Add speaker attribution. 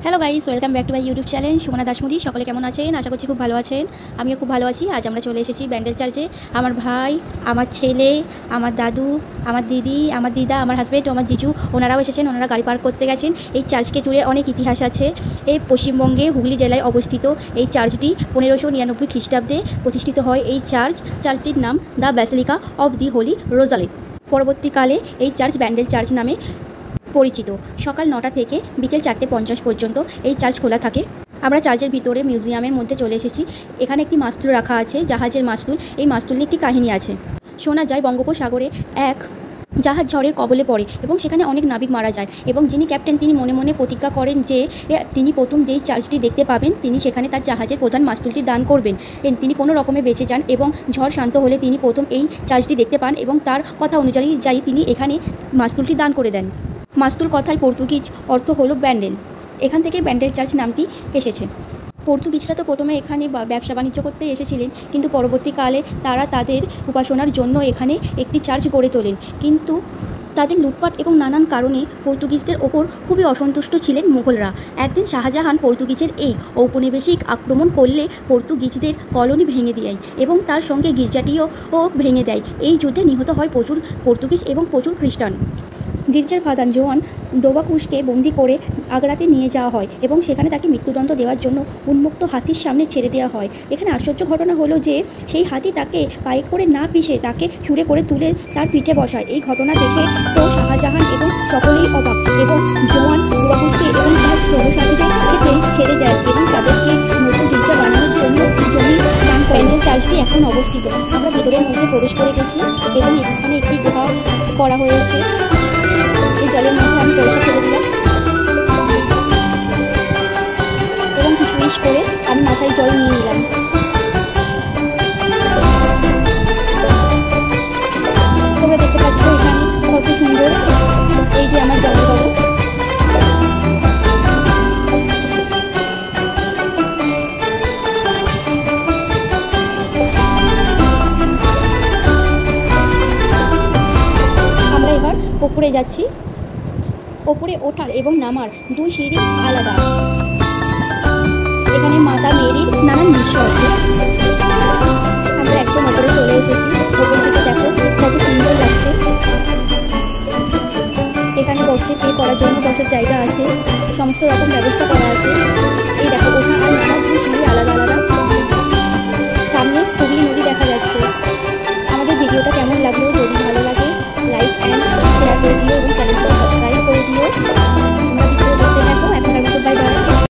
Speaker 1: Hello guys, welcome back to my YouTube channel Sumana Dasmudi. সকলে কেমন আছেন? আশা করছি খুব ভালো আছেন। আমিও খুব ভালো আছি। আজ আমরা চলে এসেছি ব্যান্ডেল চার্চে। আমার ভাই, আমার ছেলে, আমার দাদু, আমার দিদি, আমার দিদা, আমার হাজব্যান্ড, আমার জিজু ওনারাও এসেছেন। ওনারা গাড়ি পার্ক করতে গেছেন। এই চার্চকে জুড়ে অনেক ইতিহাস আছে। এই পশ্চিমবঙ্গে হুগলি জেলায় অবস্থিত এই চার্চটি 1599 খ্রিস্টাব্দে প্রতিষ্ঠিত হয়। এই চার্চটির নাম the basilica of the holy Rosalie. পরবর্তীকালে এই চার্চ ব্যান্ডেল চার্চ নামে পরিচিত। সকাল 9টা থেকে বিকেল 4:50 পর্যন্ত এই চার্চ খোলা থাকে। আমরা চার্চের ভিতরে মিউজিয়ামের মধ্যে চলে এসেছি। এখানে একটি মাস্তুল রাখা আছে, জাহাজের মাস্তুল। এই মাস্তুল নিয়ে একটি কাহিনী আছে। শোনা যায় বঙ্গোপসাগরে এক জাহাজ ঝড়ের কবলে পড়ে এবং সেখানে অনেক নাবিক মারা যায় এবং যিনি ক্যাপ্টেন তিনি মনে মনে প্রতিজ্ঞা করেন যে তিনি প্রথম যেই চার্চটি দেখতে পাবেন তিনি সেখানে তার জাহাজের প্রধান মাস্তুলটি দান করবেন। তিনি কোনো রকমে বেঁচে যান এবং ঝড় শান্ত হলে তিনি প্রথম এই চার্চটি দেখতে পান এবং তার কথা অনুযায়ী তিনি এখানে মাস্তুলটি দান করে দেন। মাস্তুল কথায় পর্তুগিজ অর্থ হলো ব্যান্ডেল। এখান থেকে ব্যান্ডেল চার্চ নামটি এসেছে। পর্তুগিজরা তো প্রথমে এখানে ব্যবসা বাণিজ্য করতে এসেছিলেন, কিন্তু পরবর্তীকালে তারা তাদের উপাসনার জন্য এখানে একটি চার্চ গড়ে তোলেন। কিন্তু তাদের লুটপাট এবং নানান কারণে পর্তুগিজদের ওপর খুবই অসন্তুষ্ট ছিলেন মুঘলরা। একদিন শাহজাহান পর্তুগিজের এই ঔপনিবেশিক আক্রমণ করলে পর্তুগিজদের কলোনি ভেঙে দেয় এবং তার সঙ্গে গির্জাটিও ভেঙে দেয়। এই যুদ্ধে নিহত হয় প্রচুর পর্তুগিজ এবং প্রচুর খ্রিস্টান। গির্জার ফাদার জোয়ান ডোবাকুসকে বন্দি করে আগ্রাতে নিয়ে যাওয়া হয় এবং সেখানে তাকে মৃত্যুদণ্ড দেওয়ার জন্য উন্মুক্ত হাতির সামনে ছেড়ে দেওয়া হয়। এখানে আশ্চর্য ঘটনা হলো যে সেই হাতিটাকে পায়ে করে না পিষে তাকে সুরে করে তুলে তার পিঠে বসায়। এই ঘটনা দেখে তো শাহজাহান এবং সকলেই অবাক এবং জোয়ান ডোবাকুসকে এবং তার সহসাথীদেরকে ছেড়ে দেয় এবং তাদেরকে নতুন গির্জা বানানোর জন্য জমি দান করেন। ব্যান্ডেল চার্চটি এখন অবস্থিত। আমরা ভেতরের মধ্যে প্রবেশ করে গেছি এবং এখানে একটি গুহা করা হয়েছে। এই জলের মধ্যে আমি পয়সা ফেলে দিলাম এবং কিছু উইশ করে আমি মাথায় জল নিয়ে নিলাম। তোমরা দেখতে পাচ্ছ এখানে কত সুন্দর। এই যে আমার জলের জগৎ। আমরা এবার ওপরে যাচ্ছি। ওপরে ওঠার এবং নামার দুই সিঁড়ি আলাদা। এখানে মাতা মেরির নানান দৃশ্য আছে। আমরা একদম ওপরে চলে এসেছি। ওপর থেকে দেখো কত সুন্দর লাগছে। এখানে বসে পে করার জন্য বসার জায়গা আছে, সমস্ত রকম ব্যবস্থা করা আছে।